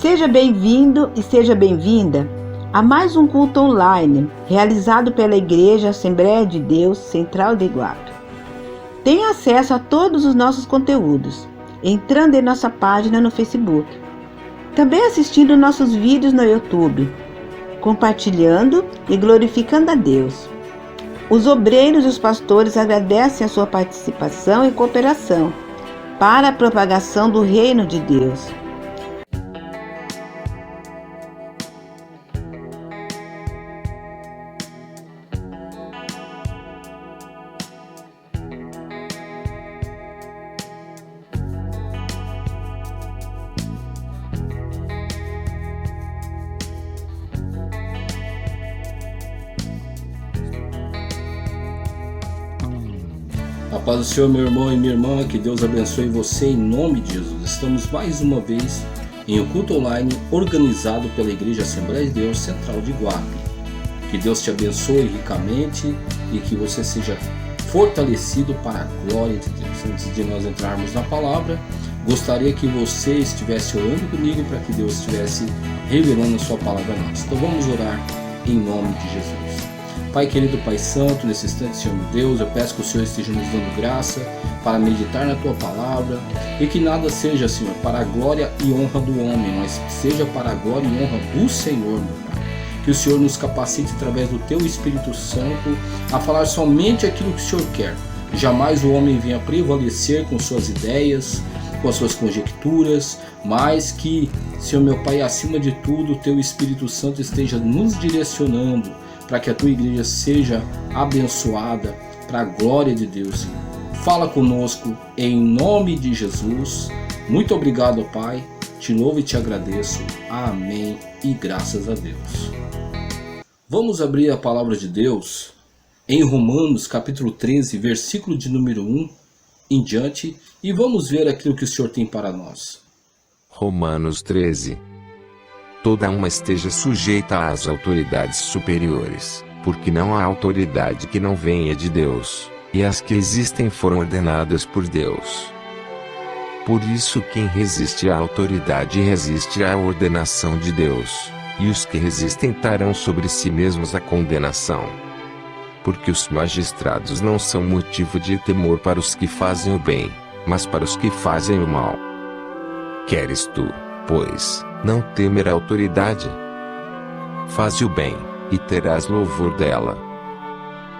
Seja bem-vindo e seja bem-vinda a mais um culto online realizado pela Igreja Assembleia de Deus Central de Iguape. Tenha acesso a todos os nossos conteúdos entrando em nossa página no Facebook, também assistindo nossos vídeos no YouTube, compartilhando e glorificando a Deus. Os obreiros e os pastores agradecem a sua participação e cooperação para a propagação do reino de Deus. A paz do Senhor, meu irmão e minha irmã, que Deus abençoe você em nome de Jesus. Estamos mais uma vez em um culto online organizado pela Igreja Assembleia de Deus Central de Iguape. Que Deus te abençoe ricamente e que você seja fortalecido para a glória de Deus. Antes de nós entrarmos na palavra, gostaria que você estivesse orando comigo para que Deus estivesse revelando a sua palavra a nós. Então vamos orar em nome de Jesus. Pai querido, Pai santo, nesse instante, Senhor meu Deus, eu peço que o Senhor esteja nos dando graça para meditar na Tua palavra e que nada seja, Senhor, para a glória e honra do homem, mas seja para a glória e honra do Senhor, meu Pai. Que o Senhor nos capacite através do Teu Espírito Santo a falar somente aquilo que o Senhor quer. Jamais o homem venha prevalecer com suas ideias, com as suas conjecturas, mas que, Senhor meu Pai, acima de tudo, o Teu Espírito Santo esteja nos direcionando para que a Tua igreja seja abençoada para a glória de Deus. Fala conosco em nome de Jesus. Muito obrigado, Pai. Te louvo e te agradeço. Amém e graças a Deus. Vamos abrir a palavra de Deus em Romanos capítulo 13, versículo de número 1 em diante, e vamos ver aquilo que o Senhor tem para nós. Romanos 13. Toda uma esteja sujeita às autoridades superiores, porque não há autoridade que não venha de Deus, e as que existem foram ordenadas por Deus. Por isso quem resiste à autoridade resiste à ordenação de Deus, e os que resistem trarão sobre si mesmos a condenação. Porque os magistrados não são motivo de temor para os que fazem o bem, mas para os que fazem o mal. Queres tu, pois, não temer a autoridade? Faze o bem, e terás louvor dela.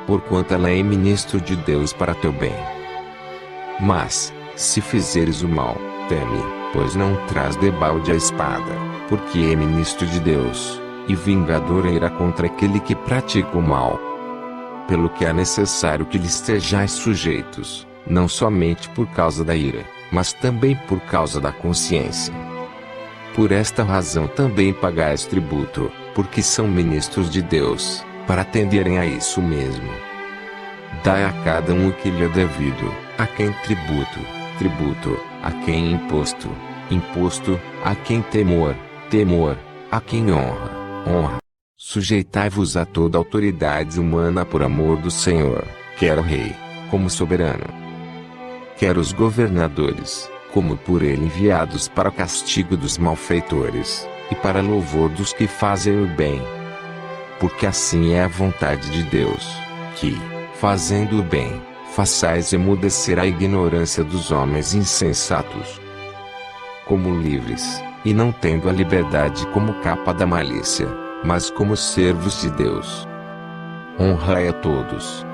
Porquanto ela é ministro de Deus para teu bem. Mas, se fizeres o mal, teme, pois não traz debalde a espada, porque é ministro de Deus, e vingador irá contra aquele que pratica o mal. Pelo que é necessário que lhe estejais sujeitos, não somente por causa da ira, mas também por causa da consciência. Por esta razão também pagais tributo, porque são ministros de Deus, para atenderem a isso mesmo. Dai a cada um o que lhe é devido, a quem tributo, tributo, a quem imposto, imposto, a quem temor, temor, a quem honra, honra. Sujeitai-vos a toda autoridade humana por amor do Senhor, quer o rei, como soberano, quer os governadores, como por ele enviados para castigo dos malfeitores, e para louvor dos que fazem o bem. Porque assim é a vontade de Deus, que, fazendo o bem, façais emudecer a ignorância dos homens insensatos. Como livres, e não tendo a liberdade como capa da malícia, mas como servos de Deus. Honrai a todos.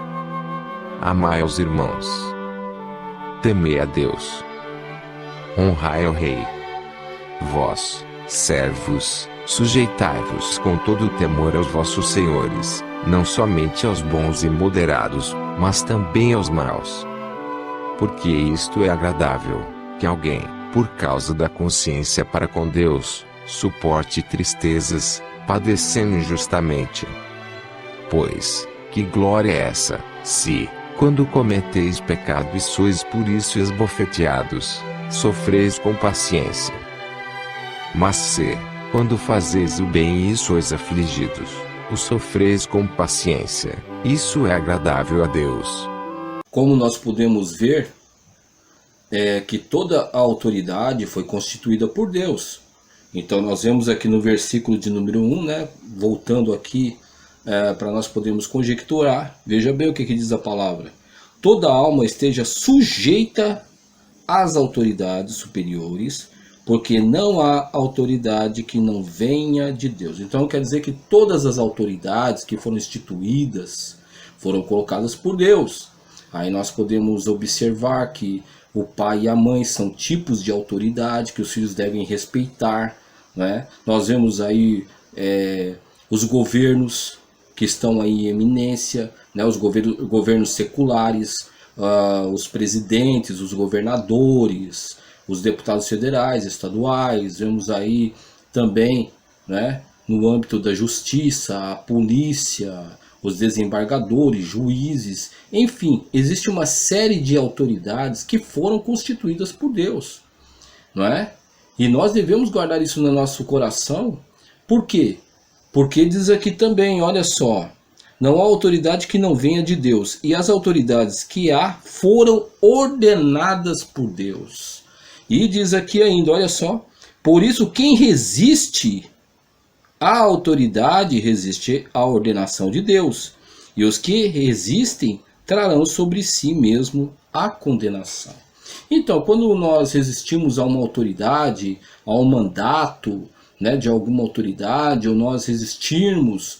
Amai aos irmãos. Temei a Deus. Honrai ao Rei. Vós, servos, sujeitai-vos com todo o temor aos vossos senhores, não somente aos bons e moderados, mas também aos maus. Porque isto é agradável, que alguém, por causa da consciência para com Deus, suporte tristezas, padecendo injustamente. Pois, que glória é essa, se, quando cometeis pecado e sois por isso esbofeteados, sofreis com paciência. Mas se, quando fazeis o bem e sois afligidos, o sofreis com paciência, isso é agradável a Deus. Como nós podemos ver, que toda a autoridade foi constituída por Deus. Então nós vemos aqui no versículo de número 1, né, voltando aqui para nós podermos conjecturar, veja bem o que diz a palavra. Toda alma esteja sujeita às autoridades superiores, porque não há autoridade que não venha de Deus. Então quer dizer que todas as autoridades que foram instituídas foram colocadas por Deus. Aí nós podemos observar que o pai e a mãe são tipos de autoridade que os filhos devem respeitar, né? Nós vemos aí os governos que estão aí em eminência, né? Os governos seculares, os presidentes, os governadores, os deputados federais, estaduais. Vemos aí também, né, no âmbito da justiça, a polícia, os desembargadores, juízes, enfim, existe uma série de autoridades que foram constituídas por Deus, não é? E nós devemos guardar isso no nosso coração. Por quê? Porque diz aqui também, olha só, não há autoridade que não venha de Deus, e as autoridades que há foram ordenadas por Deus. E diz aqui ainda, olha só, por isso quem resiste à autoridade resiste à ordenação de Deus, e os que resistem trarão sobre si mesmo a condenação. Então, quando nós resistimos a uma autoridade, a um mandato, né, de alguma autoridade, ou nós resistirmos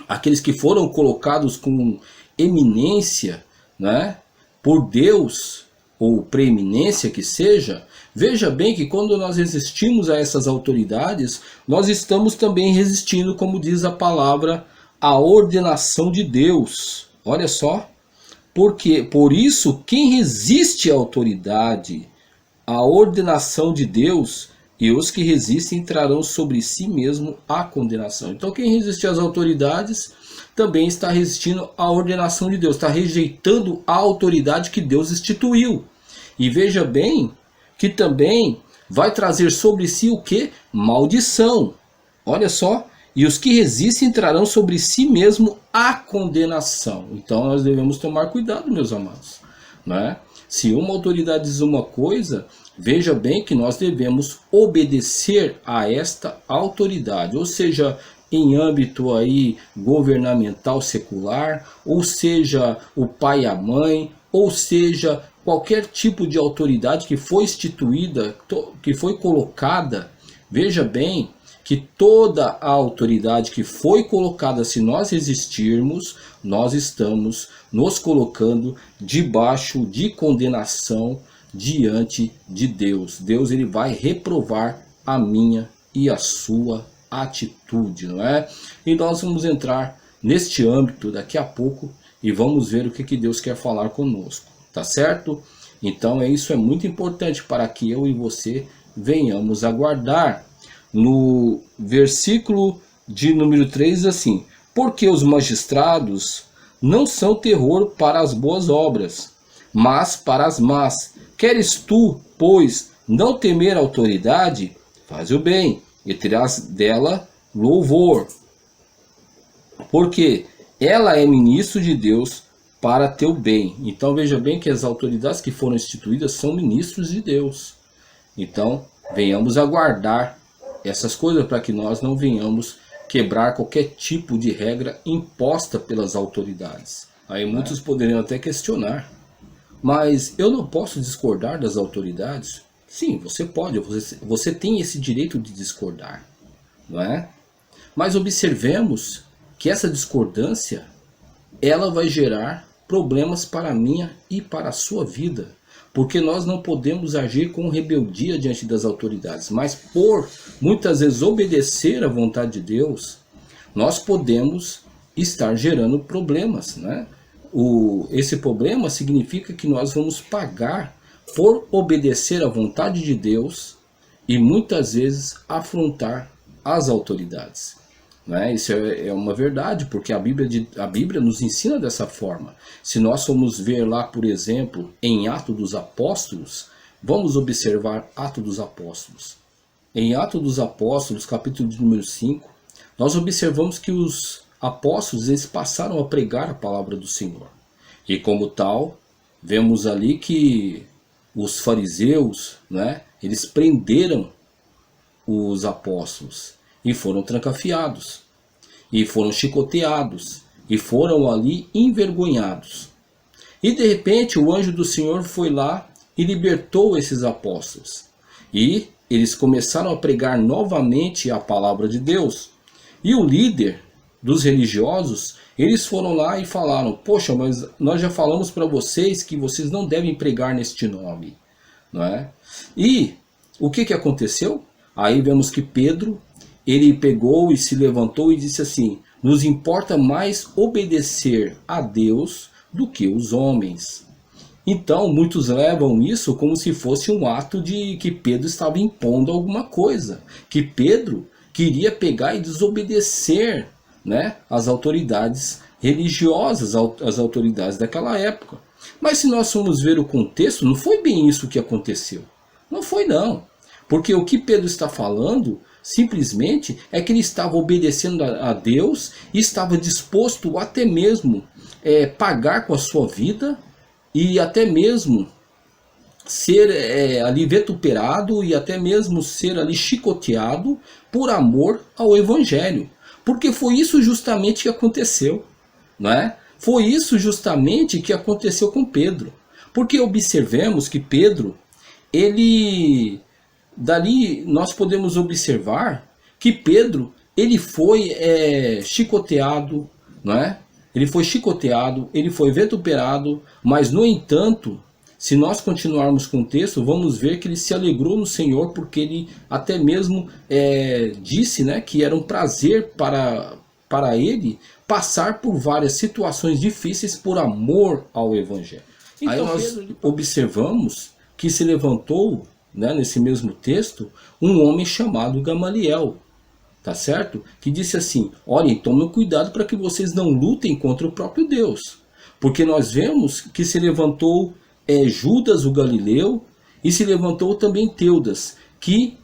àqueles que foram colocados com eminência, né, por Deus, ou preeminência que seja, veja bem que quando nós resistimos a essas autoridades, nós estamos também resistindo, como diz a palavra, à ordenação de Deus. Olha só, porque por isso quem resiste à autoridade, à ordenação de Deus, e os que resistem trarão sobre si mesmo a condenação. Então quem resiste às autoridades também está resistindo à ordenação de Deus, está rejeitando a autoridade que Deus instituiu. E veja bem que também vai trazer sobre si o que? Maldição. Olha só, e os que resistem trarão sobre si mesmo a condenação. Então nós devemos tomar cuidado, meus amados, né? Se uma autoridade diz uma coisa, veja bem que nós devemos obedecer a esta autoridade, ou seja, em âmbito aí governamental secular, ou seja, o pai e a mãe, ou seja, qualquer tipo de autoridade que foi instituída, que foi colocada. Veja bem que toda a autoridade que foi colocada, se nós resistirmos, nós estamos nos colocando debaixo de condenação diante de Deus. Deus, ele vai reprovar a minha e a sua atitude, não é? E nós vamos entrar neste âmbito daqui a pouco e vamos ver o que Deus quer falar conosco, tá certo? Então isso é muito importante para que eu e você venhamos a guardar. No versículo de número 3 assim: porque os magistrados não são terror para as boas obras, mas para as más. Queres tu, pois, não temer a autoridade? Faz o bem, e terás dela louvor, porque ela é ministro de Deus para teu bem. Então veja bem que as autoridades que foram instituídas são ministros de Deus. Então venhamos aguardar essas coisas para que nós não venhamos quebrar qualquer tipo de regra imposta pelas autoridades. Aí muitos poderiam até questionar: mas eu não posso discordar das autoridades? Sim, você pode, você tem esse direito de discordar, não é? Mas observemos que essa discordância, ela vai gerar problemas para a minha e para a sua vida. Porque nós não podemos agir com rebeldia diante das autoridades, mas por muitas vezes obedecer à vontade de Deus, nós podemos estar gerando problemas, né? Esse problema significa que nós vamos pagar por obedecer à vontade de Deus e muitas vezes afrontar as autoridades, né? Isso é uma verdade, porque a Bíblia nos ensina dessa forma. Se nós formos ver lá, por exemplo, em Atos dos Apóstolos, vamos observar Atos dos Apóstolos. Em Atos dos Apóstolos, capítulo de número 5, nós observamos que os apóstolos, eles passaram a pregar a palavra do Senhor. E como tal, vemos ali que os fariseus, né, eles prenderam os apóstolos e foram trancafiados, e foram chicoteados, e foram ali envergonhados. E de repente o anjo do Senhor foi lá e libertou esses apóstolos. E eles começaram a pregar novamente a palavra de Deus. E o líder dos religiosos, eles foram lá e falaram: poxa, mas nós já falamos para vocês que vocês não devem pregar neste nome, não é? E o que aconteceu? Aí vemos que Pedro, ele pegou e se levantou e disse assim: nos importa mais obedecer a Deus do que os homens. Então muitos levam isso como se fosse um ato de que Pedro estava impondo alguma coisa, que Pedro queria pegar e desobedecer, né, as autoridades religiosas, as autoridades daquela época. Mas se nós formos ver o contexto, não foi bem isso que aconteceu. Não foi não. Porque o que Pedro está falando simplesmente é que ele estava obedecendo a Deus e estava disposto até mesmo pagar com a sua vida e até mesmo ser ali vituperado e até mesmo ser ali chicoteado por amor ao Evangelho. Porque foi isso justamente que aconteceu, não é? Foi isso justamente que aconteceu com Pedro. Porque observemos que Pedro, dali nós podemos observar que Pedro, ele foi chicoteado, não é? Ele foi chicoteado, ele foi vituperado, mas no entanto, se nós continuarmos com o texto, vamos ver que ele se alegrou no Senhor, porque ele até mesmo disse, né, que era um prazer para ele passar por várias situações difíceis por amor ao Evangelho. Então, aí nós observamos que se levantou, né, nesse mesmo texto, um homem chamado Gamaliel, tá certo? Que disse assim: olhem, tomem cuidado para que vocês não lutem contra o próprio Deus. Porque nós vemos que se levantou Judas o Galileu e se levantou também Teudas, que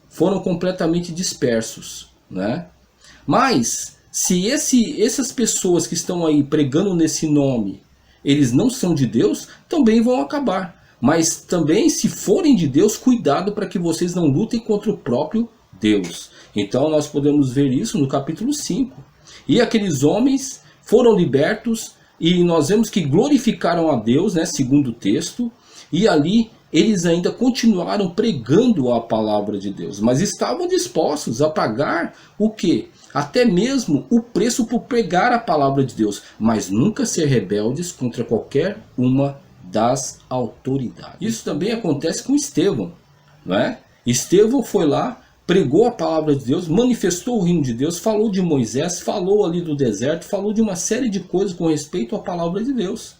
foram completamente dispersos, né? Mas se essas pessoas que estão aí pregando nesse nome, eles não são de Deus, também vão acabar. Mas também, se forem de Deus, cuidado para que vocês não lutem contra o próprio Deus. Então nós podemos ver isso no capítulo 5. E aqueles homens foram libertos e nós vemos que glorificaram a Deus, né, segundo o texto. E ali eles ainda continuaram pregando a palavra de Deus. Mas estavam dispostos a pagar o quê? Até mesmo o preço por pregar a palavra de Deus. Mas nunca ser rebeldes contra qualquer uma das autoridades. Isso também acontece com Estevão, não é? Estevão foi lá, pregou a palavra de Deus, manifestou o reino de Deus, falou de Moisés, falou ali do deserto, falou de uma série de coisas com respeito à palavra de Deus.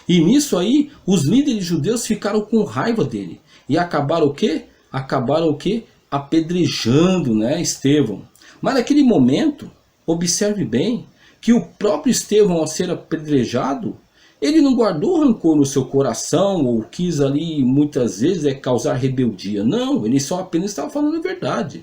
E nisso aí, os líderes judeus ficaram com raiva dele. E acabaram o quê? Acabaram o quê? Apedrejando, né, Estevão. Mas naquele momento, observe bem, que o próprio Estevão, ao ser apedrejado, ele não guardou rancor no seu coração ou quis ali muitas vezes causar rebeldia. Não, ele só apenas estava falando a verdade.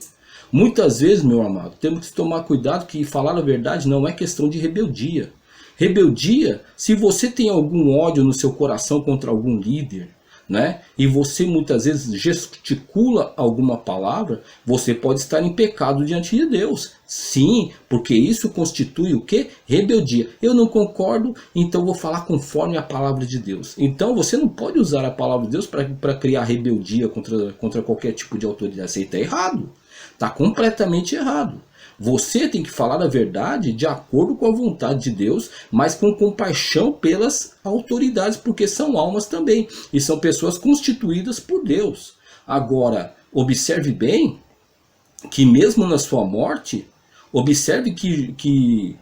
Muitas vezes, meu amado, temos que tomar cuidado que falar a verdade não é questão de rebeldia. Rebeldia, se você tem algum ódio no seu coração contra algum líder, né, e você muitas vezes gesticula alguma palavra, você pode estar em pecado diante de Deus. Sim, porque isso constitui o quê? Rebeldia. Eu não concordo, então vou falar conforme a palavra de Deus. Então você não pode usar a palavra de Deus para criar rebeldia contra qualquer tipo de autoridade. Isso aí está errado. Está completamente errado. Você tem que falar a verdade de acordo com a vontade de Deus, mas com compaixão pelas autoridades, porque são almas também, e são pessoas constituídas por Deus. Agora, observe bem que mesmo na sua morte, observe que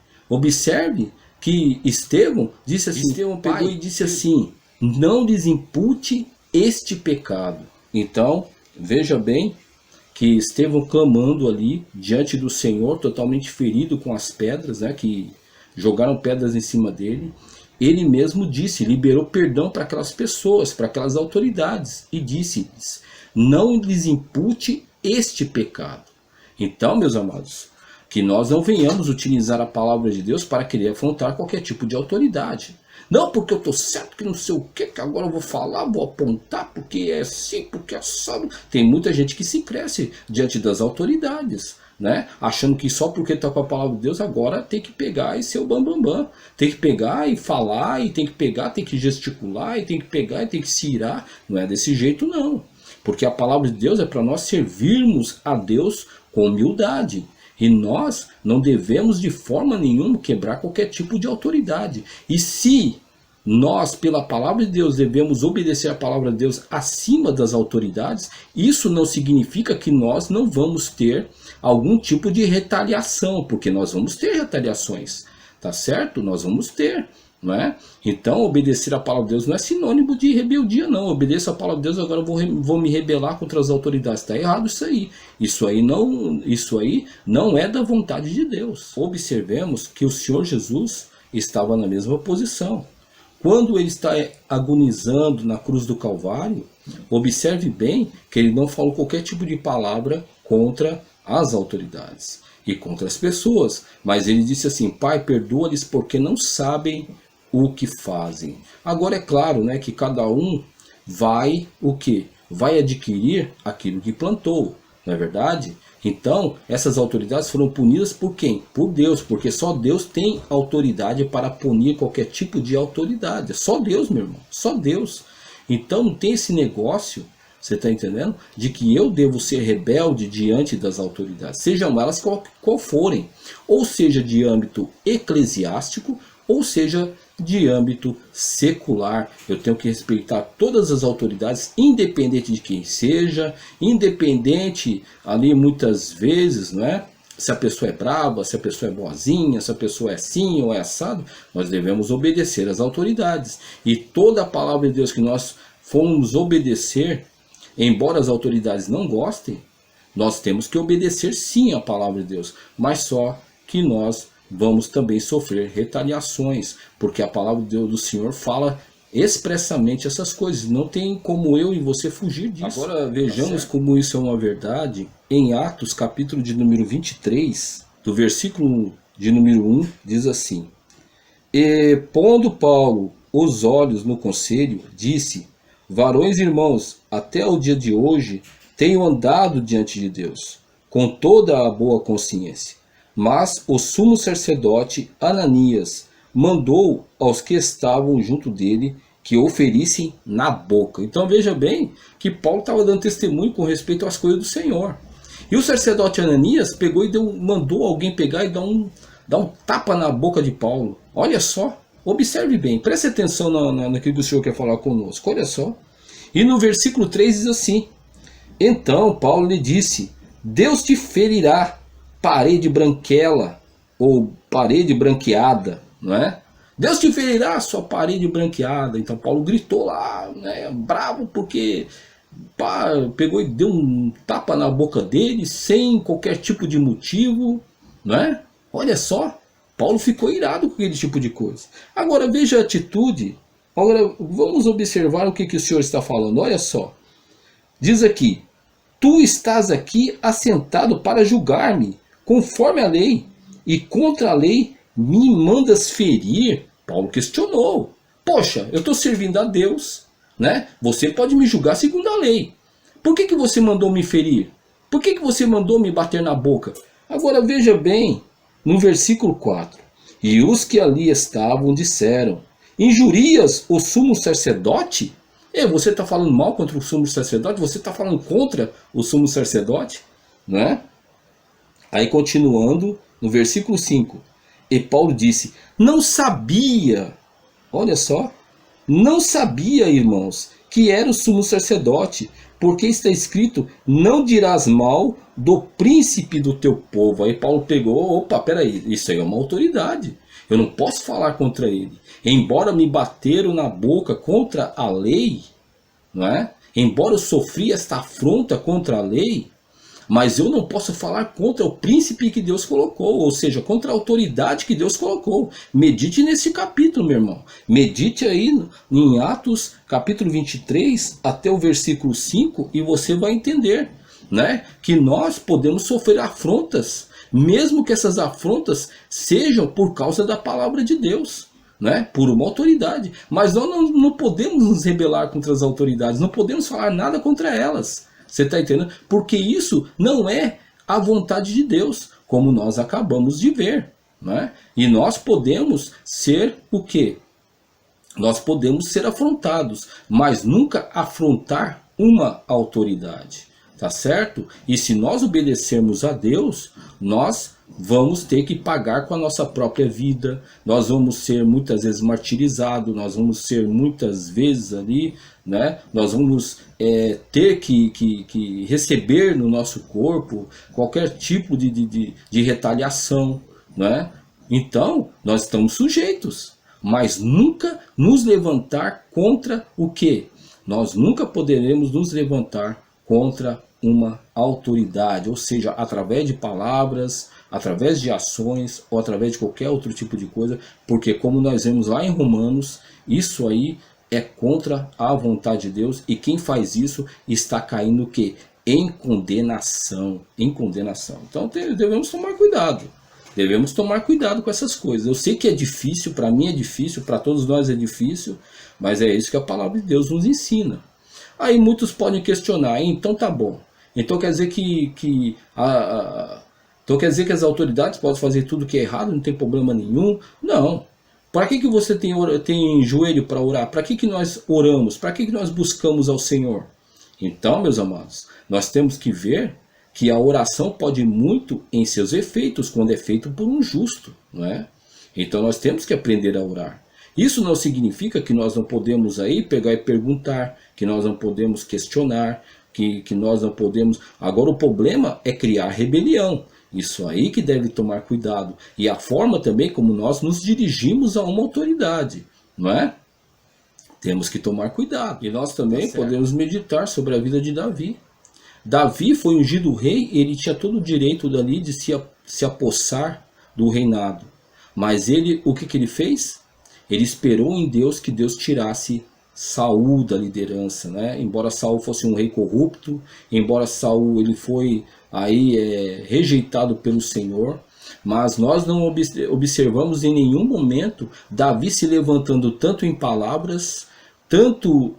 Estevão disse assim, Estevão pegou e disse assim: não lhes impute este pecado. Então, veja bem, que Estevão clamando ali diante do Senhor, totalmente ferido com as pedras, né, que jogaram pedras em cima dele. Ele mesmo disse, liberou perdão para aquelas pessoas, para aquelas autoridades, e disse-lhes: não lhes impute este pecado. Então, meus amados, que nós não venhamos utilizar a palavra de Deus para querer afrontar qualquer tipo de autoridade. Não, porque eu estou certo que não sei o que agora eu vou falar, vou apontar, porque é assim, porque é assado. Tem muita gente que se cresce diante das autoridades, né? Achando que só porque está com a palavra de Deus agora tem que pegar e ser o bambambam. Tem que pegar e falar, e tem que pegar, tem que gesticular, e tem que pegar e tem que se irar. Não é desse jeito não. Porque a palavra de Deus é para nós servirmos a Deus com humildade. E nós não devemos de forma nenhuma quebrar qualquer tipo de autoridade. E se nós, pela palavra de Deus, devemos obedecer a palavra de Deus acima das autoridades, isso não significa que nós não vamos ter algum tipo de retaliação, porque nós vamos ter retaliações, tá certo? Nós vamos ter, não é? Então, obedecer a palavra de Deus não é sinônimo de rebeldia, não. Obedeço a palavra de Deus, agora vou me rebelar contra as autoridades. Está errado isso aí. Isso aí não é da vontade de Deus. Observemos que o Senhor Jesus estava na mesma posição. Quando ele está agonizando na cruz do Calvário, observe bem que ele não falou qualquer tipo de palavra contra as autoridades e contra as pessoas. Mas ele disse assim: Pai, perdoa-lhes porque não sabem o que fazem. Agora é claro, né, que cada um vai o quê? Vai adquirir aquilo que plantou, não é verdade? Então, essas autoridades foram punidas por quem? Por Deus, porque só Deus tem autoridade para punir qualquer tipo de autoridade. Só Deus, meu irmão, só Deus. Então não tem esse negócio, você está entendendo? De que eu devo ser rebelde diante das autoridades, sejam elas qual forem, ou seja de âmbito eclesiástico, ou seja de âmbito secular. Eu tenho que respeitar todas as autoridades, independente de quem seja, independente ali muitas vezes, não é? Se a pessoa é brava, se a pessoa é boazinha, se a pessoa é assim ou é assado, nós devemos obedecer às autoridades. E toda a palavra de Deus que nós formos obedecer, embora as autoridades não gostem, nós temos que obedecer sim à palavra de Deus, mas só que nós vamos também sofrer retaliações, porque a palavra de Deus do Senhor fala expressamente essas coisas. Não tem como eu e você fugir disso. Agora vejamos como isso é uma verdade em Atos capítulo de número 23, do versículo de número 1, diz assim: E pondo Paulo os olhos no conselho, disse: Varões e irmãos, até o dia de hoje tenho andado diante de Deus, com toda a boa consciência. Mas o sumo sacerdote Ananias mandou aos que estavam junto dele que oferissem na boca. Então veja bem que Paulo estava dando testemunho com respeito às coisas do Senhor. E o sacerdote Ananias pegou e mandou alguém pegar e dar um tapa na boca de Paulo. Olha só, observe bem, preste atenção naquilo que o Senhor quer falar conosco. Olha só. E no versículo 3 diz assim: Então Paulo lhe disse: Deus te ferirá, parede branquela ou parede branqueada, não é? Deus te ferirá, sua parede branqueada. Então Paulo gritou lá, né, bravo, porque pegou e deu um tapa na boca dele sem qualquer tipo de motivo, não é? Olha só, Paulo ficou irado com aquele tipo de coisa. Agora veja a atitude. Agora vamos observar o que o Senhor está falando. Olha só, diz aqui: Tu estás aqui assentado para julgar-me conforme a lei, e contra a lei me mandas ferir? Paulo questionou. Poxa, eu estou servindo a Deus, né? Você pode me julgar segundo a lei. Por que você mandou me ferir? Por que você mandou me bater na boca? Agora veja bem, no versículo 4. E os que ali estavam disseram: Injurias o sumo sacerdote? Você está falando mal contra o sumo sacerdote? Você está falando contra o sumo sacerdote? Não é? Aí continuando, no versículo 5, e Paulo disse: Não sabia, olha só, não sabia, irmãos, que era o sumo sacerdote, porque está escrito: Não dirás mal do príncipe do teu povo. Aí Paulo pegou: opa, peraí, isso aí é uma autoridade, eu não posso falar contra ele. Embora me bateram na boca contra a lei, não é? Embora eu sofri esta afronta contra a lei, mas eu não posso falar contra o príncipe que Deus colocou, ou seja, contra a autoridade que Deus colocou. Medite nesse capítulo, meu irmão. Medite aí em Atos capítulo 23 até o versículo 5 e você vai entender, né, que nós podemos sofrer afrontas, mesmo que essas afrontas sejam por causa da palavra de Deus. né, por uma autoridade. Mas nós não podemos nos rebelar contra as autoridades, não podemos falar nada contra elas. Você está entendendo? Porque isso não é a vontade de Deus, como nós acabamos de ver, né? E nós podemos ser o quê? Nós podemos ser afrontados, mas nunca afrontar uma autoridade, tá certo? E se nós obedecermos a Deus, nós vamos ter que pagar com a nossa própria vida, nós vamos ser muitas vezes martirizados, nós vamos ser muitas vezes ali, né? Nós vamos ter que receber no nosso corpo qualquer tipo de retaliação, né? Então, nós estamos sujeitos, mas nunca nos levantar contra o quê? Nós nunca poderemos nos levantar contra uma autoridade, ou seja, através de palavras, através de ações ou através de qualquer outro tipo de coisa, porque como nós vemos lá em Romanos, isso aí é contra a vontade de Deus, e quem faz isso está caindo o quê? Em condenação, em condenação. Então devemos tomar cuidado. Devemos tomar cuidado com essas coisas. Eu sei que é difícil, para mim é difícil, para todos nós é difícil, mas é isso que a palavra de Deus nos ensina. Aí muitos podem questionar, então tá bom. Então quer dizer então quer dizer que as autoridades podem fazer tudo que é errado, não tem problema nenhum? Não. Para que você tem joelho para orar? Para que nós oramos? Para que nós buscamos ao Senhor? Então, meus amados, nós temos que ver que a oração pode ir muito em seus efeitos quando é feito por um justo, não é? Então nós temos que aprender a orar. Isso não significa que nós não podemos aí pegar e perguntar, que nós não podemos questionar, que nós não podemos... Agora o problema é criar rebelião. Isso aí que deve tomar cuidado. E a forma também como nós nos dirigimos a uma autoridade, não é? Temos que tomar cuidado. E nós também podemos meditar sobre a vida de Davi. Davi foi ungido rei, ele tinha todo o direito dali de se apossar do reinado. Mas ele, o que ele fez? Ele esperou em Deus que Deus tirasse Saul da liderança, né? Embora Saul fosse um rei corrupto, embora Saul ele foi aí rejeitado pelo Senhor, mas nós não observamos em nenhum momento Davi se levantando tanto em palavras, tanto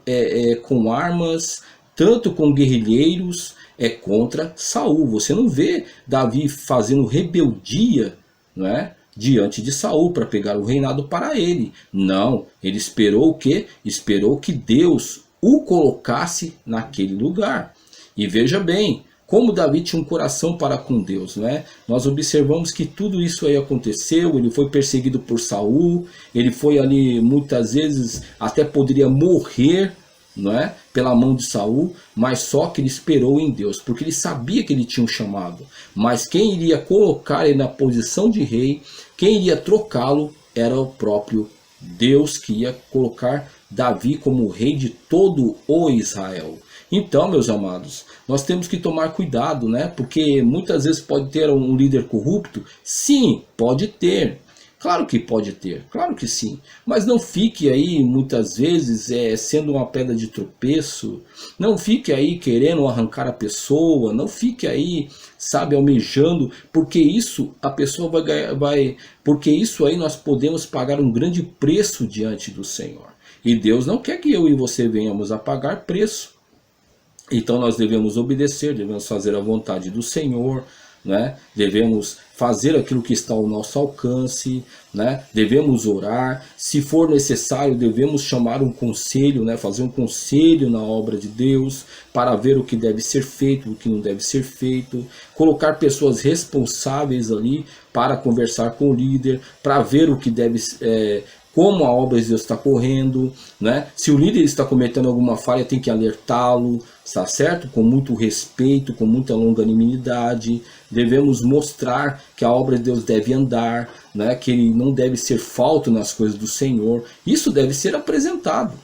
com armas, tanto com guerrilheiros, contra Saul. Você não vê Davi fazendo rebeldia, não é? Diante de Saul para pegar o reinado para ele. Não, ele esperou o quê? Esperou que Deus o colocasse naquele lugar. E veja bem, como Davi tinha um coração para com Deus, né? Nós observamos que tudo isso aí aconteceu, ele foi perseguido por Saul, ele foi ali muitas vezes até poderia morrer, não é? Pela mão de Saul, mas só que ele esperou em Deus, porque ele sabia que ele tinha um chamado. Mas quem iria colocar ele na posição de rei, quem iria trocá-lo, era o próprio Deus, que ia colocar Davi como rei de todo o Israel. Então, meus amados, nós temos que tomar cuidado, né? Porque muitas vezes pode ter um líder corrupto. Sim, pode ter. Claro que pode ter, claro que sim. Mas não fique aí, muitas vezes, sendo uma pedra de tropeço. Não fique aí querendo arrancar a pessoa. Não fique aí, sabe, almejando. Porque isso a pessoa porque isso aí nós podemos pagar um grande preço diante do Senhor. E Deus não quer que eu e você venhamos a pagar preço. Então nós devemos obedecer, devemos fazer a vontade do Senhor, né? Devemos fazer aquilo que está ao nosso alcance, né? Devemos orar, se for necessário devemos chamar um conselho, né? Fazer um conselho na obra de Deus, para ver o que deve ser feito, o que não deve ser feito, colocar pessoas responsáveis ali para conversar com o líder, para ver o que deve como a obra de Deus está correndo, né? Se o líder está cometendo alguma falha, tem que alertá-lo, está certo? Com muito respeito, com muita longanimidade. Devemos mostrar que a obra de Deus deve andar, né? Que ele não deve ser falto nas coisas do Senhor. Isso deve ser apresentado.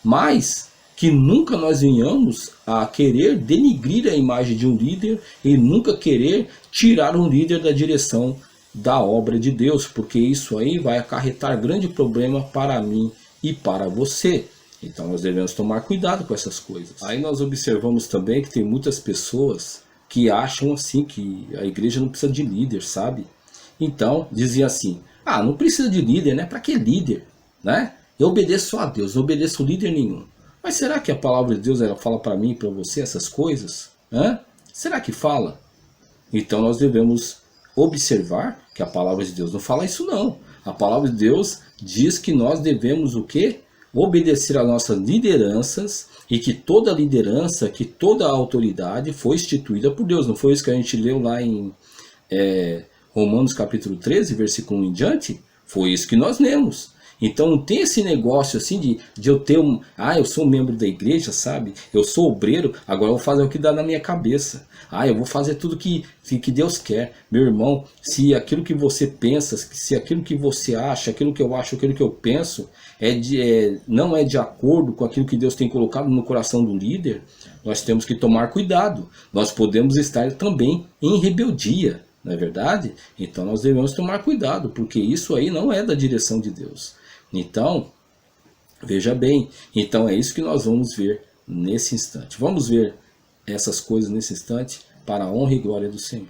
Mas que nunca nós venhamos a querer denigrir a imagem de um líder e nunca querer tirar um líder da direção da obra de Deus, porque isso aí vai acarretar grande problema para mim e para você. Então nós devemos tomar cuidado com essas coisas. Aí nós observamos também que tem muitas pessoas que acham assim que a igreja não precisa de líder, sabe? Então dizia assim, não precisa de líder, né? Para que líder? né? Eu obedeço só a Deus, não obedeço líder nenhum. Mas será que a palavra de Deus ela fala para mim e para você essas coisas? Será que fala? Então nós devemos observar que a palavra de Deus não fala isso não. A palavra de Deus diz que nós devemos o quê? Obedecer às nossas lideranças e que toda liderança, que toda autoridade foi instituída por Deus. Não foi isso que a gente leu lá em Romanos capítulo 13, versículo 1 em diante? Foi isso que nós lemos. Então não tem esse negócio assim de eu ter eu sou membro da igreja, sabe? Eu sou obreiro, agora eu vou fazer o que dá na minha cabeça. Eu vou fazer tudo que Deus quer. Meu irmão, se aquilo que você pensa, se aquilo que você acha, aquilo que eu acho, aquilo que eu penso, não é de acordo com aquilo que Deus tem colocado no coração do líder, nós temos que tomar cuidado. Nós podemos estar também em rebeldia, não é verdade? Então nós devemos tomar cuidado, porque isso aí não é da direção de Deus. Então, veja bem, então é isso que nós vamos ver nesse instante. Vamos ver essas coisas nesse instante para a honra e glória do Senhor.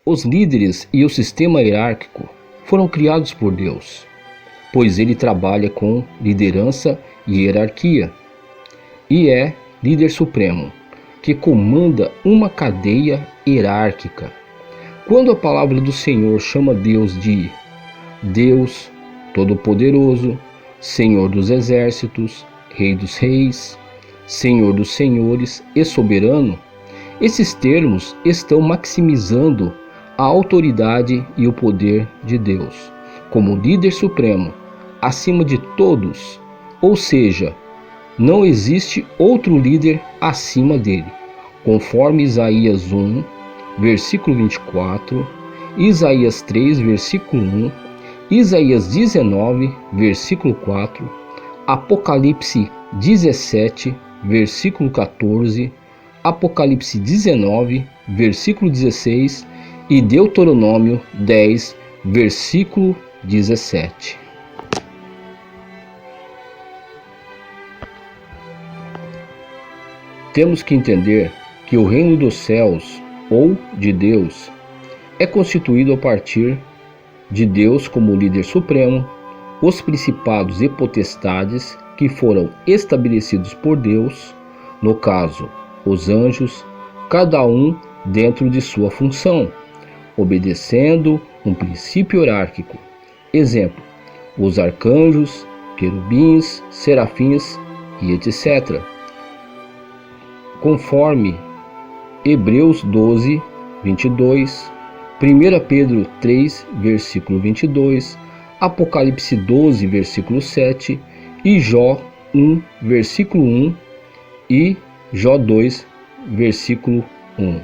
Os líderes e o sistema hierárquico foram criados por Deus, pois ele trabalha com liderança e hierarquia, e é líder supremo, que comanda uma cadeia hierárquica. Quando a palavra do Senhor chama Deus de Deus Todo-Poderoso, Senhor dos Exércitos, Rei dos Reis, Senhor dos Senhores e Soberano, esses termos estão maximizando a autoridade e o poder de Deus, como líder supremo, acima de todos, ou seja, não existe outro líder acima dele, conforme Isaías 1, versículo 24, Isaías 3, versículo 1, Isaías 19, versículo 4, Apocalipse 17, versículo 14, Apocalipse 19, versículo 16 e Deuteronômio 10, versículo 17. Temos que entender que o reino dos céus, ou de Deus, é constituído a partir de Deus como líder supremo, os principados e potestades que foram estabelecidos por Deus, no caso, os anjos, cada um dentro de sua função, obedecendo um princípio hierárquico. Exemplo, os arcanjos, querubins, serafins e etc. Conforme Hebreus 12, 22, 1 Pedro 3, versículo 22, Apocalipse 12, versículo 7 e Jó 1, versículo 1 e Jó 2, versículo 1.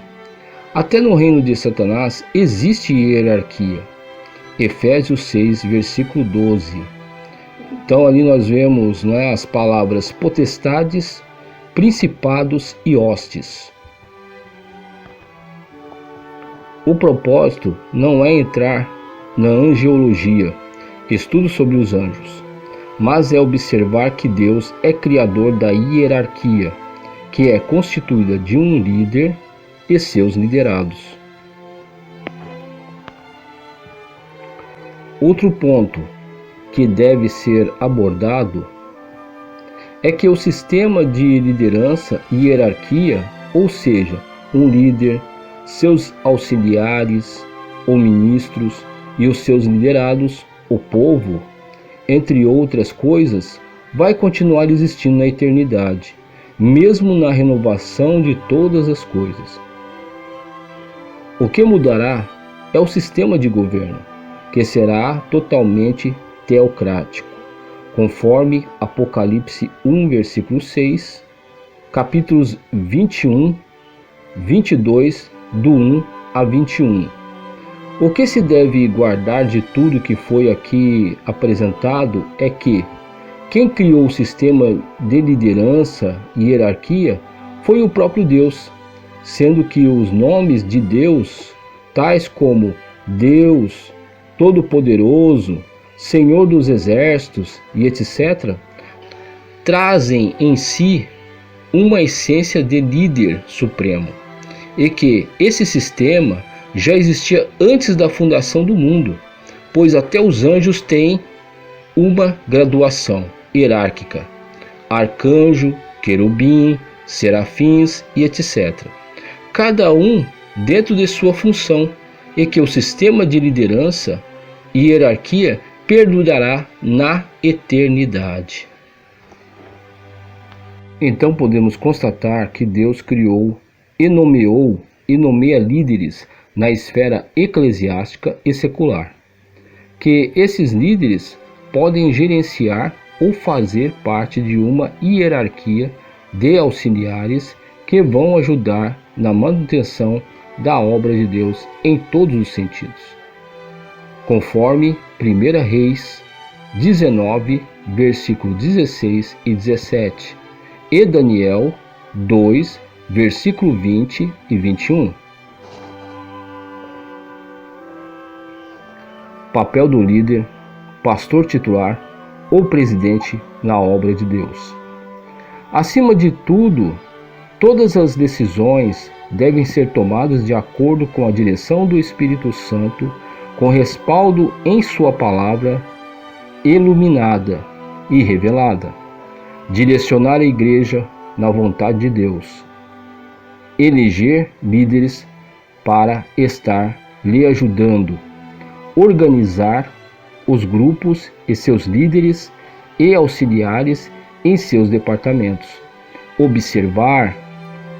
Até no reino de Satanás existe hierarquia. Efésios 6, versículo 12. Então ali nós vemos as palavras potestades, principados e hostes. O propósito não é entrar na angeologia, estudo sobre os anjos, mas é observar que Deus é criador da hierarquia, que é constituída de um líder e seus liderados. Outro ponto que deve ser abordado é que o sistema de liderança e hierarquia, ou seja, um líder, seus auxiliares ou ministros e os seus liderados, o povo, entre outras coisas, vai continuar existindo na eternidade, mesmo na renovação de todas as coisas. O que mudará é o sistema de governo, que será totalmente teocrático, conforme Apocalipse 1, versículo 6, capítulos 21, 22, do 1 a 21. O que se deve guardar de tudo que foi aqui apresentado é que quem criou o sistema de liderança e hierarquia foi o próprio Deus, sendo que os nomes de Deus, tais como Deus, Todo-Poderoso, Senhor dos Exércitos e etc., trazem em si uma essência de líder supremo, e que esse sistema já existia antes da fundação do mundo, pois até os anjos têm uma graduação hierárquica: arcanjo, querubim, serafins e etc. Cada um dentro de sua função, e que o sistema de liderança e hierarquia perdurará na eternidade. Então podemos constatar que Deus criou e nomeou e nomeia líderes na esfera eclesiástica e secular, que esses líderes podem gerenciar ou fazer parte de uma hierarquia de auxiliares que vão ajudar na manutenção da obra de Deus em todos os sentidos, conforme 1 Reis 19, versículo 16 e 17, e Daniel 2, versículo 20 e 21. Papel do líder, pastor titular ou presidente na obra de Deus. Acima de tudo, todas as decisões devem ser tomadas de acordo com a direção do Espírito Santo, com respaldo em sua palavra iluminada e revelada. Direcionar a igreja na vontade de Deus. Eleger líderes para estar lhe ajudando. Organizar os grupos e seus líderes e auxiliares em seus departamentos. Observar,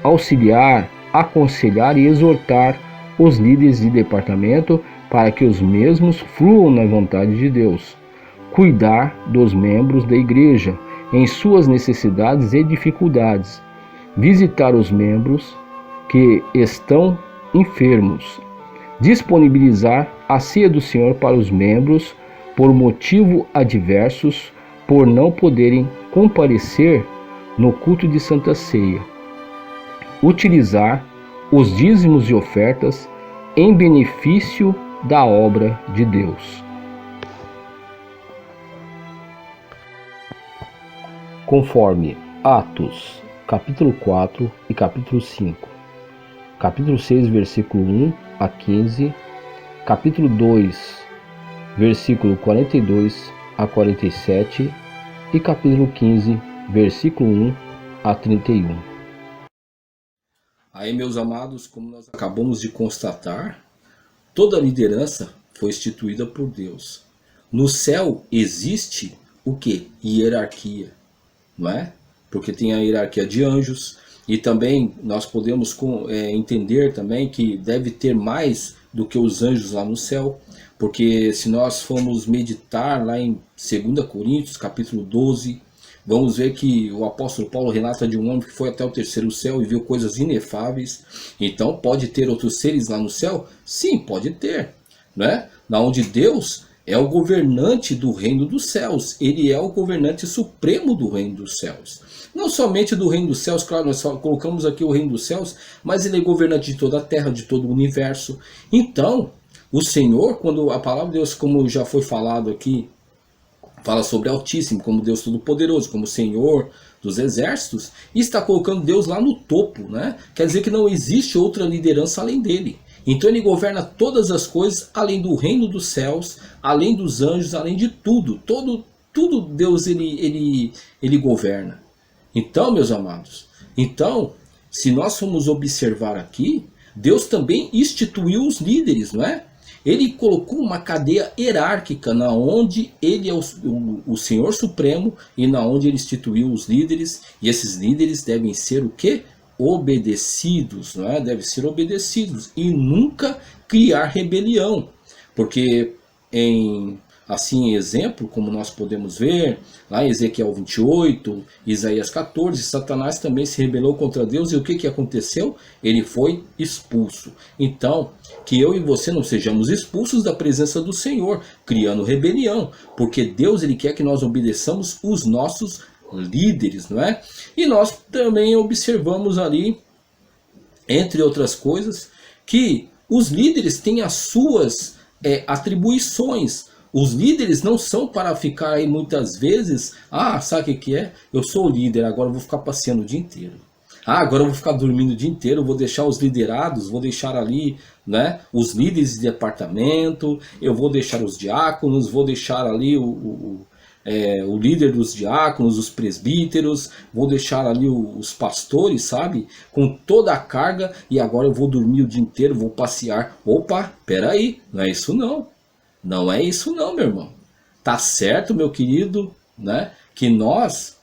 auxiliar, aconselhar e exortar os líderes de departamento para que os mesmos fluam na vontade de Deus. Cuidar dos membros da igreja em suas necessidades e dificuldades. Visitar os membros que estão enfermos. Disponibilizar a ceia do Senhor para os membros por motivo adversos, por não poderem comparecer no culto de Santa Ceia. Utilizar os dízimos e ofertas em benefício da obra de Deus. Conforme Atos, capítulo 4 e capítulo 5, capítulo 6, versículo 1 a 15, capítulo 2, versículo 42 a 47 e capítulo 15, versículo 1 a 31. Aí, meus amados, como nós acabamos de constatar, toda a liderança foi instituída por Deus. No céu existe o quê? Hierarquia, não é? Porque tem a hierarquia de anjos, e também nós podemos entender também que deve ter mais do que os anjos lá no céu, porque se nós formos meditar lá em 2 Coríntios, capítulo 12, vamos ver que o apóstolo Paulo relata de um homem que foi até o terceiro céu e viu coisas inefáveis. Então pode ter outros seres lá no céu? Sim, pode ter, né? Na onde Deus é o governante do reino dos céus, ele é o governante supremo do reino dos céus. Não somente do reino dos céus, claro, nós só colocamos aqui o reino dos céus, mas ele é governante de toda a terra, de todo o universo. Então, o Senhor, quando a palavra de Deus, como já foi falado aqui, fala sobre Altíssimo, como Deus Todo-Poderoso, como Senhor dos exércitos, e está colocando Deus lá no topo, né? Quer dizer que não existe outra liderança além dele. Então ele governa todas as coisas, além do reino dos céus, além dos anjos, além de tudo. Tudo Deus ele governa. Então, meus amados, se nós formos observar aqui, Deus também instituiu os líderes, não é? Ele colocou uma cadeia hierárquica na onde ele é o Senhor Supremo e na onde ele instituiu os líderes. E esses líderes devem ser o quê? Obedecidos, não é? Devem ser obedecidos e nunca criar rebelião. Porque em exemplo, como nós podemos ver lá em Ezequiel 28, Isaías 14, Satanás também se rebelou contra Deus e o que aconteceu? Ele foi expulso. Então, que eu e você não sejamos expulsos da presença do Senhor, criando rebelião, porque Deus ele quer que nós obedeçamos os nossos líderes, não é? E nós também observamos ali, entre outras coisas, que os líderes têm as suas atribuições. Os líderes não são para ficar aí muitas vezes, sabe o que é? Eu sou o líder, agora eu vou ficar passeando o dia inteiro. Agora eu vou ficar dormindo o dia inteiro, vou deixar os liderados, vou deixar ali, né, os líderes de departamento, eu vou deixar os diáconos, vou deixar ali o líder dos diáconos, os presbíteros, vou deixar ali os pastores, sabe, com toda a carga, e agora eu vou dormir o dia inteiro, vou passear. Opa, peraí, não é isso não. Não é isso não, meu irmão. Tá certo, meu querido, né, que nós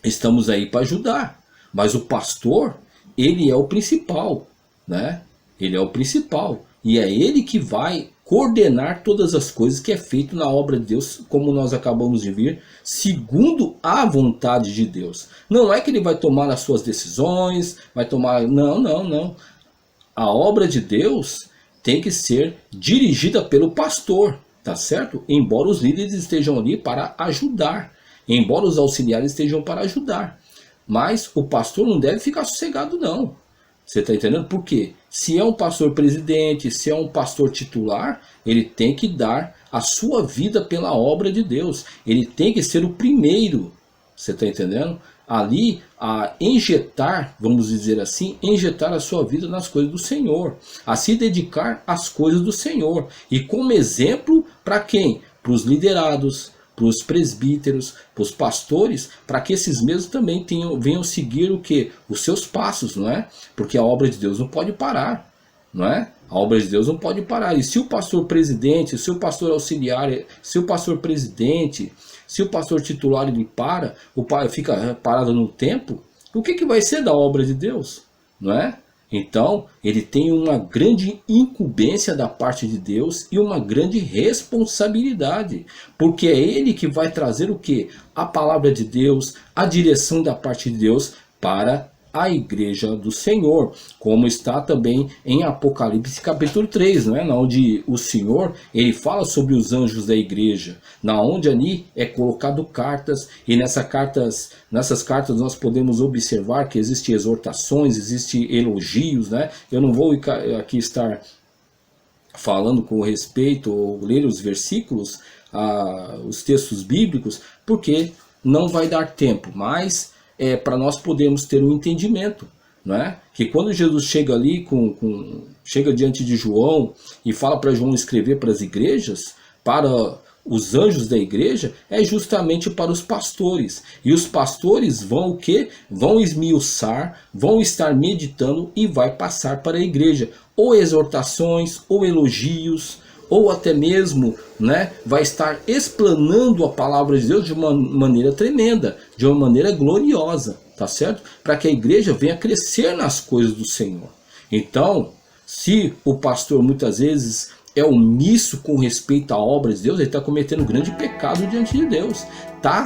estamos aí para ajudar, mas o pastor, ele é o principal, né? Ele é o principal, e é ele que vai coordenar todas as coisas que é feito na obra de Deus, como nós acabamos de ver, segundo a vontade de Deus. Não é que ele vai tomar as suas decisões, vai tomar... Não. A obra de Deus tem que ser dirigida pelo pastor, tá certo? Embora os líderes estejam ali para ajudar, embora os auxiliares estejam para ajudar, mas o pastor não deve ficar sossegado não. Você está entendendo? Por quê? Se é um pastor presidente, se é um pastor titular, ele tem que dar a sua vida pela obra de Deus. Ele tem que ser o primeiro, você está entendendo? Ali a injetar, vamos dizer assim, injetar a sua vida nas coisas do Senhor. A se dedicar às coisas do Senhor. E como exemplo, para quem? Para os liderados, para os presbíteros, para os pastores, para que esses mesmos também venham seguir o que? Os seus passos, não é? Porque a obra de Deus não pode parar, não é? A obra de Deus não pode parar. E se o pastor presidente, se o pastor auxiliar, se o pastor presidente, se o pastor titular ele fica parado no tempo, o que vai ser da obra de Deus, não é? Então, ele tem uma grande incumbência da parte de Deus e uma grande responsabilidade, porque é ele que vai trazer o quê? A palavra de Deus, a direção da parte de Deus para a igreja do Senhor, como está também em Apocalipse capítulo 3, não é? Na onde o Senhor, ele fala sobre os anjos da igreja, na onde ali é colocado cartas, e nessas cartas nós podemos observar que existem exortações, existem elogios, né? Eu não vou aqui estar falando com respeito ou ler os versículos, os textos bíblicos, porque não vai dar tempo, mas para nós podermos ter um entendimento, não é? Que quando Jesus chega ali, chega diante de João e fala para João escrever para as igrejas, para os anjos da igreja, é justamente para os pastores. E os pastores vão o quê? Vão esmiuçar, vão estar meditando e vai passar para a igreja. Ou exortações, ou elogios, ou até mesmo, né, vai estar explanando a palavra de Deus de uma maneira tremenda, de uma maneira gloriosa, tá certo? Para que a igreja venha crescer nas coisas do Senhor. Então, se o pastor muitas vezes é omisso com respeito à obra de Deus, ele está cometendo um grande pecado diante de Deus, tá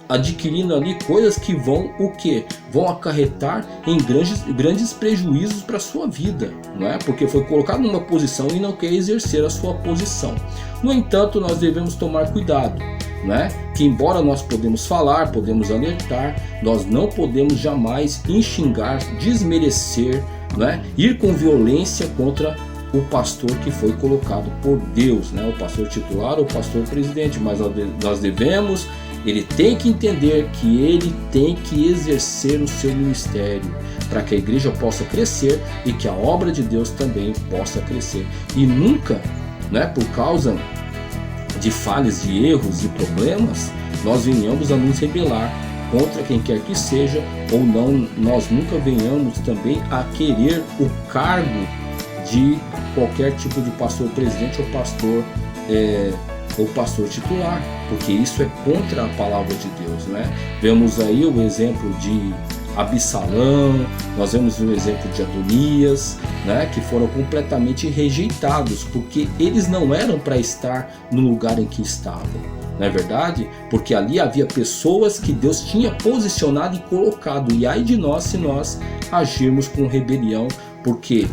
adquirindo ali coisas que vão o quê? Vão acarretar em grandes prejuízos para a sua vida, não é? Porque foi colocado numa posição e não quer exercer a sua posição. No entanto, nós devemos tomar cuidado, né? Que embora nós podemos falar, podemos alertar, nós não podemos jamais enxingar, desmerecer, né? Ir com violência contra o pastor que foi colocado por Deus, né? O pastor titular ou o pastor presidente, mas nós devemos... Ele tem que entender que ele tem que exercer o seu ministério para que a igreja possa crescer e que a obra de Deus também possa crescer. E nunca, né, por causa de falhas, de erros, de problemas, nós venhamos a nos rebelar contra quem quer que seja, ou não, nós nunca venhamos também a querer o cargo de qualquer tipo de pastor presidente ou pastor titular, porque isso é contra a palavra de Deus, né? Vemos aí o exemplo de Absalão, nós vemos o exemplo de Adonias, né? Que foram completamente rejeitados, porque eles não eram para estar no lugar em que estavam, não é verdade? Porque ali havia pessoas que Deus tinha posicionado e colocado, e ai de nós se nós agirmos com rebelião, porque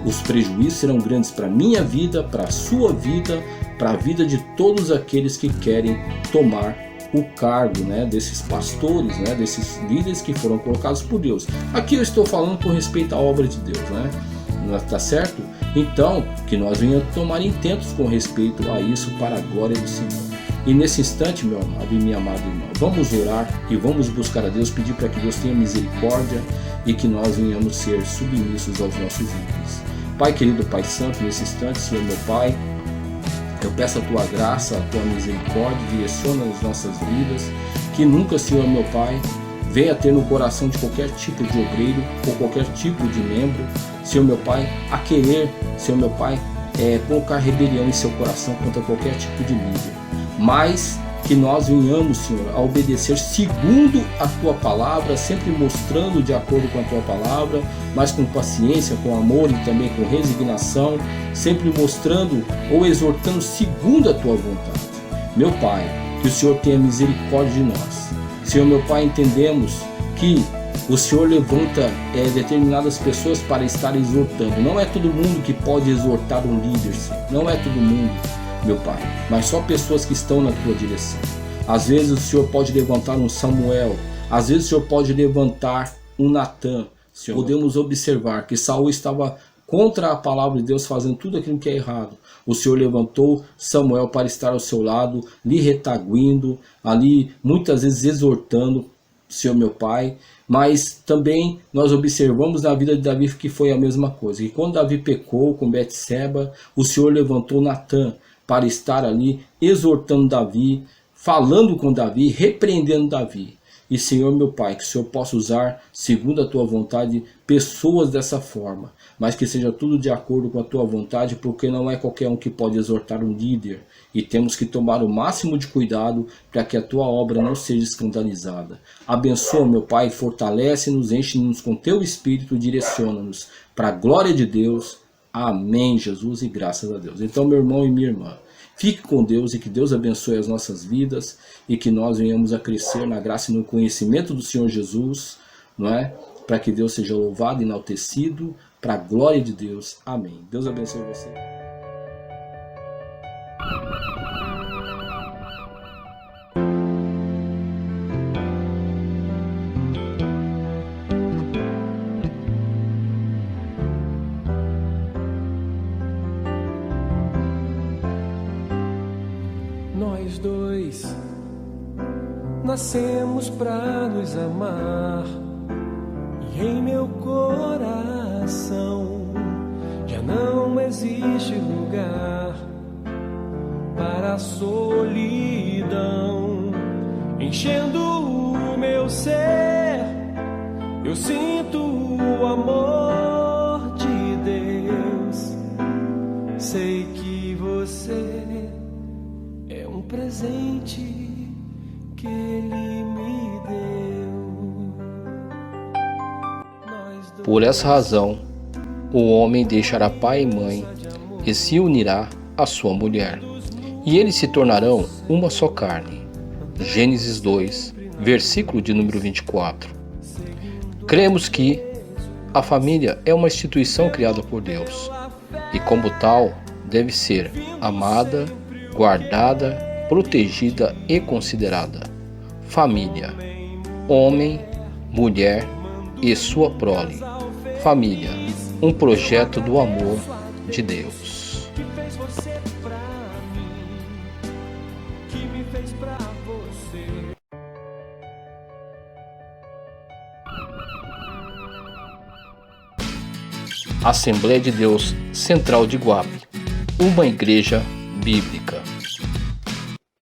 os prejuízos serão grandes para a minha vida, para a sua vida, para a vida de todos aqueles que querem tomar o cargo, né, desses pastores, né, desses líderes que foram colocados por Deus. Aqui eu estou falando com respeito à obra de Deus, né? Tá certo? Então, que nós venhamos tomar intentos com respeito a isso para a glória do Senhor. E nesse instante, meu amado e minha amada irmã, vamos orar e vamos buscar a Deus, pedir para que Deus tenha misericórdia e que nós venhamos ser submissos aos nossos líderes. Pai querido, Pai santo, nesse instante, Senhor meu Pai, Eu peço a tua graça, a tua misericórdia, direciona as nossas vidas, que nunca, Senhor meu Pai, venha ter no coração de qualquer tipo de obreiro ou qualquer tipo de membro, Senhor meu Pai, a querer, Senhor meu Pai, colocar rebelião em seu coração contra qualquer tipo de líder, mas que nós venhamos, Senhor, a obedecer segundo a tua palavra, sempre mostrando de acordo com a tua palavra, mas com paciência, com amor e também com resignação, sempre mostrando ou exortando segundo a tua vontade. Meu Pai, que o Senhor tenha misericórdia de nós. Senhor meu Pai, entendemos que o Senhor levanta determinadas pessoas para estar exortando. Não é todo mundo que pode exortar um líder, Senhor. Não é todo mundo, meu Pai, mas só pessoas que estão na tua direção. Às vezes o Senhor pode levantar um Samuel, às vezes o Senhor pode levantar um Natan. Senhor, podemos observar que Saul estava contra a palavra de Deus, fazendo tudo aquilo que é errado. O Senhor levantou Samuel para estar ao seu lado, lhe retaguindo, ali muitas vezes exortando, Senhor meu Pai. Mas também nós observamos na vida de Davi que foi a mesma coisa. E quando Davi pecou com Betseba, o Senhor levantou Natan para estar ali exortando Davi, falando com Davi, repreendendo Davi. E Senhor meu Pai, que o Senhor possa usar, segundo a tua vontade, pessoas dessa forma, mas que seja tudo de acordo com a tua vontade, porque não é qualquer um que pode exortar um líder, e temos que tomar o máximo de cuidado para que a tua obra não seja escandalizada. Abençoa, meu Pai, fortalece-nos, enche-nos com teu Espírito, direciona-nos para a glória de Deus. Amém, Jesus, e graças a Deus. Então, meu irmão e minha irmã, fique com Deus e que Deus abençoe as nossas vidas e que nós venhamos a crescer na graça e no conhecimento do Senhor Jesus, não é? Para que Deus seja louvado e enaltecido, para a glória de Deus. Amém. Deus abençoe você. Nós dois nascemos pra nos amar, e em meu coração já não existe lugar para a solidão. Enchendo o meu ser, eu sinto o amor de Deus. Sei que você é um presente que Ele me deu. Por essa razão, o homem deixará pai e mãe e se unirá à sua mulher, e eles se tornarão uma só carne. Gênesis 2, versículo de número 24. Cremos que a família é uma instituição criada por Deus, e como tal, deve ser amada, guardada, protegida e considerada. Família: homem, mulher e sua prole. Família: um projeto do amor de Deus. Assembleia de Deus Central de Guape, uma igreja bíblica.